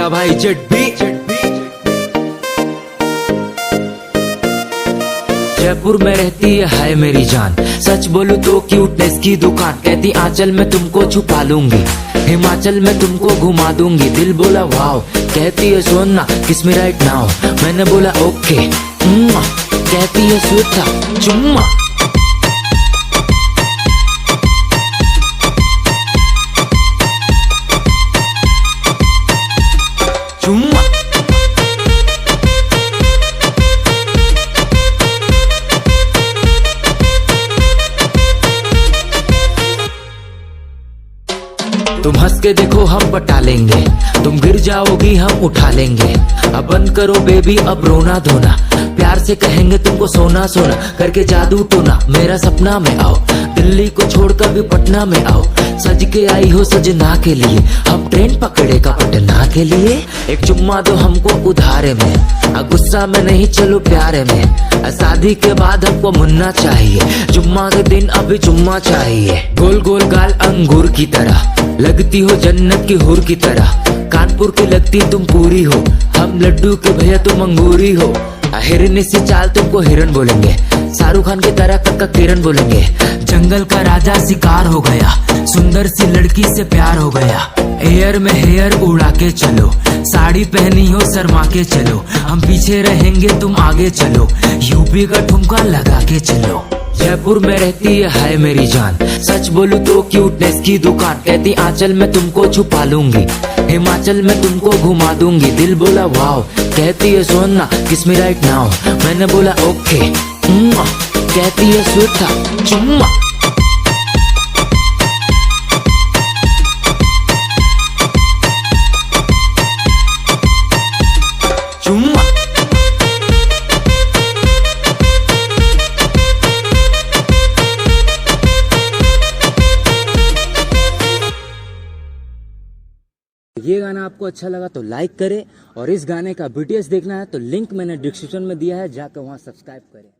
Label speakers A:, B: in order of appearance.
A: मेरा भाई जेट भी। जयपुर में रहती है मेरी जान, सच बोलूं तो क्यूटनेस की दुकान। कहती आंचल में तुमको छुपा लूंगी, हिमाचल में तुमको घुमा दूंगी। दिल बोला वाओ, कहती है सोना किस मी राइट नाउ। मैंने बोला ओके, कहती है स्वीट चुम्मा। चुम्मा तुम हंस के देखो हम पटा लेंगे, तुम गिर जाओगी हम उठा लेंगे। अब बंद करो बेबी अब रोना धोना, प्यार से कहेंगे तुमको सोना सोना। करके जादू टोना मेरा सपना में आओ, दिल्ली को छोड़कर भी पटना में आओ। सज के आई हो सजना के लिए, हम ट्रेन पकड़ेगा पटना के लिए। एक चुम्मा दो हमको उधारे में, गुस्सा में नहीं चलो प्यारे में। शादी के बाद हमको मुन्ना चाहिए, चुम्मा के दिन अभी चुम्मा चाहिए। गोल गोल गाल अंगूर की तरह, लगती हो जन्नत की हूर की तरह। कानपुर की लगती तुम पूरी हो, हम लड्डू के भैया तुम अंगूरी हो। हिरनी सी चाल तुमको हिरन बोलेंगे, शाहरुख खान की तरह कक्का किरण बोलेंगे। जंगल का राजा शिकार हो गया, सुंदर सी लड़की से प्यार हो गया। एयर में हेयर उड़ा के चलो, साड़ी पहनी हो शर्मा के चलो। हम पीछे रहेंगे तुम आगे चलो, यूपी का ठुमका लगा के चलो। जयपुर में रहती है मेरी जान, सच बोलूं तो क्यूटनेस की दुकान। कहती आंचल में तुमको छुपा लूंगी, हिमाचल में तुमको घुमा दूंगी। दिल बोला वाओ, कहती है सोना किस मी राइट नाउ। मैंने बोला ओके, कहती है स्वीट चुम्मा। चुम्मा ये गाना आपको अच्छा लगा तो लाइक करें, और इस गाने का BTS देखना है तो लिंक मैंने डिस्क्रिप्शन में दिया है, जाकर वहां सब्सक्राइब करें।